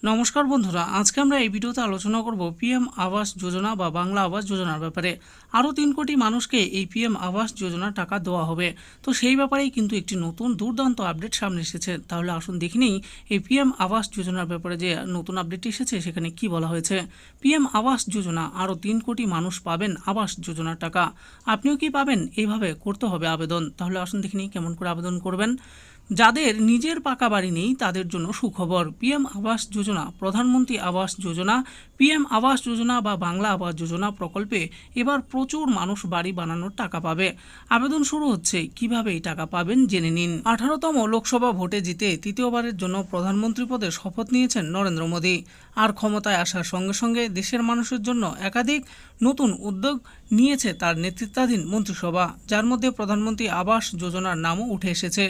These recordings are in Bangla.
নমস্কার বন্ধুরা, আজকে আমরা এই ভিডিওতে আলোচনা করব পিএম আবাস যোজনা বা বাংলা আবাস যোজনার ব্যাপারে। আরও 3 কোটি মানুষকে এই পিএম আবাস যোজনার টাকা দেওয়া হবে। তো সেই ব্যাপারেই কিন্তু একটি নতুন দুর্দান্ত আপডেট সামনে এসেছে। তাহলে আসুন দেখে নিই এই পিএম আবাস যোজনার ব্যাপারে যে নতুন আপডেটটি এসেছে সেখানে কি বলা হয়েছে। পিএম আবাস যোজনা, আরও 3 কোটি মানুষ পাবেন আবাস যোজনার টাকা। আপনিও কি পাবেন? এইভাবে করতে হবে আবেদন। তাহলে আসুন দেখে নিই কেমন করে আবেদন করবেন। যাদের নিজের পাকা বাড়ি নেই তাদের জন্য সুখবর। পিএম আবাস যোজনা, প্রধানমন্ত্রী আবাস যোজনা, পিএম আবাস যোজনা বা বাংলা আবাস যোজনা প্রকল্পে এবার প্রচুর মানুষ বাড়ি বানানোর টাকা পাবে। আবেদন শুরু হচ্ছে। কিভাবে এই টাকা পাবেন জেনে নিন। 18তম লোকসভা ভোটে জিতে তৃতীয়বারের জন্য প্রধানমন্ত্রী পদে শপথ নিয়েছেন নরেন্দ্র মোদী। আর ক্ষমতায় আসার সঙ্গে সঙ্গে দেশের মানুষের জন্য একাধিক নতুন উদ্যোগ নিয়েছে তার নেতৃত্বাধীন মন্ত্রিসভা, যার মধ্যে প্রধানমন্ত্রী আবাস যোজনার নামও উঠে এসেছে।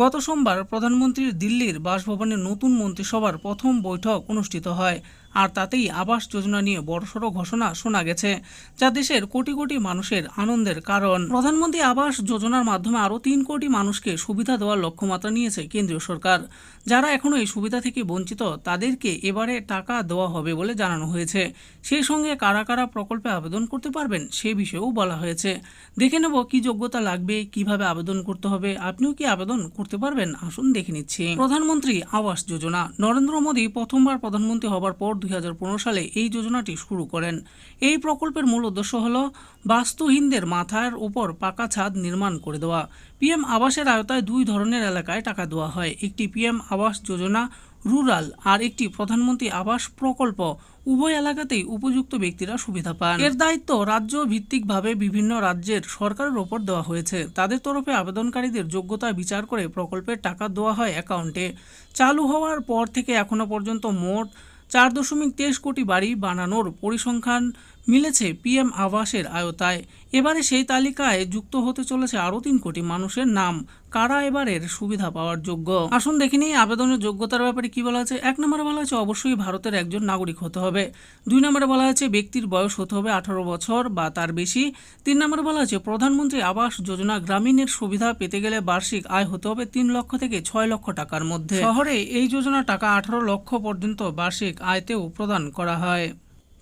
গত সোমবার প্রধানমন্ত্রীর দিল্লির বাসভবনে নতুন মন্ত্রিসভার প্রথম বৈঠক অনুষ্ঠিত হয়, আর তাতেই আবাস যোজনা নিয়ে বড়সড় ঘোষণা শোনা গেছে, যা দেশের কোটি কোটি মানুষের আনন্দের কারণ। প্রধানমন্ত্রী আবাস যোজনার মাধ্যমে আরও 3 কোটি মানুষকে সুবিধা দেওয়ার লক্ষ্যমাত্রা নিয়েছে কেন্দ্রীয় সরকার। যারা এখনও এই সুবিধা থেকে বঞ্চিত তাদেরকে এবারে টাকা দেওয়া হবে বলে জানানো হয়েছে। সেই সঙ্গে কারা কারা প্রকল্পে আবেদন করতে পারবেন সে বিষয়েও বলা হয়েছে। দেখে নেব কি যোগ্যতা লাগবে, কিভাবে আবেদন করতে হবে। আপনিও কি আবেদন করতে পারবেন? আসুন দেখে নিচ্ছি। প্রধানমন্ত্রী আবাস যোজনা। নরেন্দ্র মোদী প্রথমবার প্রধানমন্ত্রী হবার পর 2015 সালে এই যোজনাটি শুরু করেন। এই প্রকল্পের মূল উদ্দেশ্য হল বাস্তুহীনদের মাথার উপর পাকা ছাদ নির্মাণ করে দেওয়া। পিএম আবাসের আওতায় 2 ধরনের এলাকায় টাকা দেওয়া হয়। একটি পিএম আবাস যোজনা রুরাল আর একটি প্রধানমন্ত্রী আবাস প্রকল্প। উভয় এলাকাতেই উপযুক্ত ব্যক্তিরা সুবিধা পান। এর দায়িত্ব রাজ্য ভিত্তিকভাবে বিভিন্ন রাজ্যের সরকারের ওপর দেওয়া হয়েছে। তাদের তরফে আবেদনকারীদের যোগ্যতা বিচার করে প্রকল্পের টাকা দেওয়া হয় অ্যাকাউন্টে। চালু হওয়ার পর থেকে এখনো পর্যন্ত মোট 4.23 কোটি বাড়ি বানানোর পরিসংখ্যান মিলেছে পিএম আবাসের আওতায়। এবারে সেই তালিকায় যুক্ত হতে চলেছে আরও 3 কোটি মানুষের নাম। কারা এবারের সুবিধা পাওয়ার যোগ্য? আসুন দেখে নিই আবেদনের যোগ্যতার ব্যাপারে কি বলা আছে। 1 নম্বরে বলা হয়েছে অবশ্যই ভারতের একজন নাগরিক হতে হবে। 2 নম্বরে বলা হয়েছে ব্যক্তির বয়স হতে হবে 18 বছর বা তার বেশি। 3 নম্বরে বলা হয়েছে প্রধানমন্ত্রী আবাস যোজনা গ্রামীণের সুবিধা পেতে গেলে বার্ষিক আয় হতে হবে 3 লক্ষ থেকে 6 লক্ষ টাকার মধ্যে। শহরে এই যোজনার টাকা 18 লক্ষ পর্যন্ত বার্ষিক আয়তেও প্রদান করা হয়।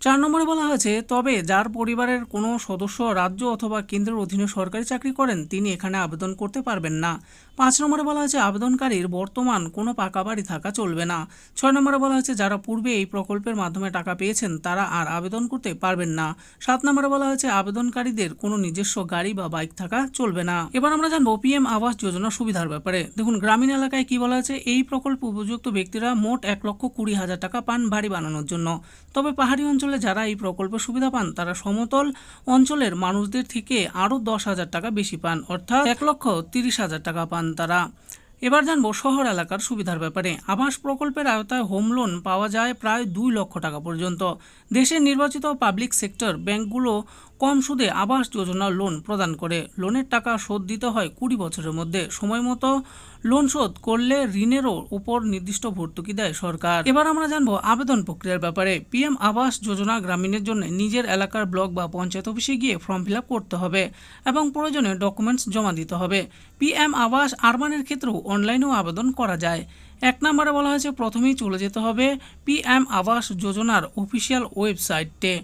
4 নম্বরে বলা হয়েছে তবে যার পরিবারের কোনো সদস্য রাজ্য অথবা কেন্দ্রের অধীনে সরকারি চাকরি করেন তিনি এখানে আবেদন করতে পারবেন না। 5 নম্বরে বলা হয়েছে আবেদনকারীর বর্তমান কোনো পাকা বাড়ি থাকা চলবে না। 6 নম্বরে বলা হয়েছে যারা পূর্বে এই প্রকল্পের মাধ্যমে টাকা পেয়েছেন তারা আর আবেদন করতে পারবেন না। 7 নম্বরে বলা হয়েছে আবেদনকারীদের কোনো নিজস্ব গাড়ি বা বাইক থাকা চলবে না। এবার আমরা জানবো পিএম আবাস যোজনার সুবিধার ব্যাপারে। দেখুন গ্রামীণ এলাকায় কি বলা হয়েছে, এই প্রকল্প উপযুক্ত ব্যক্তিরা মোট 1,20,000 টাকা পান বাড়ি বানানোর জন্য। তবে পাহাড়ি অঞ্চলে যারা এই প্রকল্পের সুবিধা পান তারা সমতল অঞ্চলের মানুষদের থেকে আরও 10,000 টাকা বেশি পান, অর্থাৎ 1,30,000 টাকা পান তারা। এবার জানবো শহর এলাকার সুবিধার ব্যাপারে। আবাস প্রকল্পের আওতায় হোম লোন পাওয়া যায় প্রায় 2 লক্ষ টাকা পর্যন্ত। দেশের নির্বাচিত পাবলিক সেক্টর ব্যাংকগুলো কম সুদে আবাস যোজনার লোন প্রদান করে। লোনের টাকা শোধ দিতে হয় 20 বছরের মধ্যে। সময় মতো লোন শোধ করলে ঋণেরও উপর নির্দিষ্ট ভর্তুকি দেয় সরকার। এবার আমরা জানবো আবেদন প্রক্রিয়ার ব্যাপারে। পিএম আবাস যোজনা গ্রামীণের জন্য নিজের এলাকার ব্লক বা পঞ্চায়েত অফিসে গিয়ে ফর্ম ফিল আপ করতে হবে এবং প্রয়োজনে ডকুমেন্টস জমা দিতে হবে। পিএম আবাস আরবানের ক্ষেত্রেও অনলাইনেও আবেদন করা যায়। 1 নম্বরে বলা হয়েছে প্রথমেই চলে যেতে হবে পিএম আবাস যোজনার অফিসিয়াল ওয়েবসাইটে।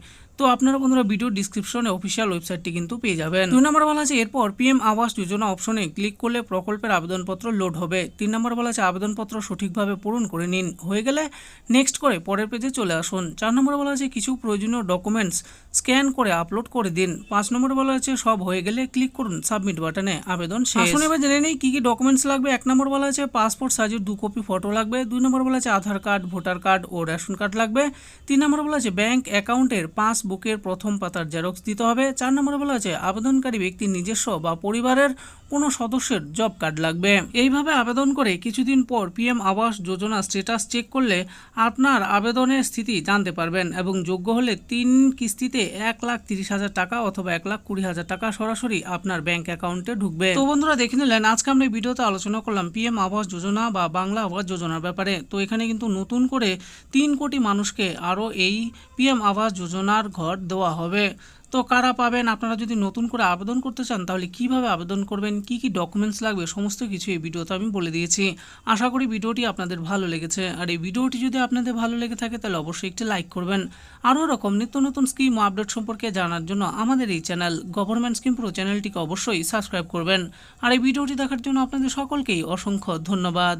তো আপনারা বন্ধুরা ভিডিও ডিসক্রিপশনে অফিসিয়াল ওয়েবসাইটটি কিন্তু পেয়ে যাবেন। 2 নম্বরে বলা আছে এরপর পিএম আবাস যোজনা অপশনে ক্লিক করলে প্রকল্পের আবেদনপত্র লোড হবে। 3 নম্বরে বলা আছে আবেদনপত্র সঠিকভাবে পূরণ করে নিন। হয়ে গেলে নেক্সট করে পরের পেজে চলে আসুন। 4 নম্বরে বলা আছে কিছু প্রয়োজনীয় ডকুমেন্টস স্ক্যান করে আপলোড করে দিন। 5 নম্বরে বলা আছে সব হয়ে গেলে ক্লিক করুন সাবমিট বাটনে। আবেদন শেষ। আসুন এবার জেনে নেই কি কি ডকুমেন্টস লাগবে। 1 নম্বর বলা আছে পাসপোর্ট সাইজের 2 কপি ফটো লাগবে। 2 নম্বর বলা আছে আধার কার্ড, ভোটার কার্ড ও রেশন কার্ড লাগবে। 3 নম্বরে বলা আছে ব্যাংক অ্যাকাউন্টের পাসবুকের প্রথম পাতার জেরক্স দিতে হবে। 4 নম্বরে বলা আছে আবেদনকারী ব্যক্তির নিজস্ব বা পরিবারের কোনো সদস্যের জব কার্ড লাগবে। এইভাবে আবেদন করে কিছুদিন পর PM Awas Yojana status check করলে আপনার আবেদনের স্থিতি জানতে পারবেন এবং যোগ্য হলে 3 কিস্তিতে 1,30,000 টাকা অথবা 1,20,000 টাকা সরাসরি আপনার ব্যাংক অ্যাকাউন্টে ঢুকবে। তো বন্ধুরা দেখে নিলেন আজকে আমরা এই ভিডিওতে আলোচনা করলাম পিএম আবাস যোজনা বা বাংলা আবাস যোজনার ব্যাপারে। তো এখানে কিন্তু নতুন করে 3 কোটি মানুষকে আরও এই পিএম আবাস যোজনার ঘর দেওয়া হবে। তো কারা পাবেন, আপনারা যদি নতুন করে আবেদন করতে চান তাহলে কিভাবে আবেদন করবেন, কি কি ডকুমেন্টস লাগবে, সমস্ত কিছু এই ভিডিওতে আমি বলে দিয়েছি। আশা করি ভিডিওটি আপনাদের ভালো লেগেছে। আর এই ভিডিওটি যদি আপনাদের ভালো লেগে থাকে তাহলে অবশ্যই একটি লাইক করবেন। আরও এরকম নিত্য নতুন স্কিম ও আপডেট সম্পর্কে জানার জন্য আমাদের এই চ্যানেল গভর্নমেন্ট স্কিম প্রো চ্যানেলটিকে অবশ্যই সাবস্ক্রাইব করবেন। আর এই ভিডিওটি দেখার জন্য আপনাদের সকলকেই অসংখ্য ধন্যবাদ।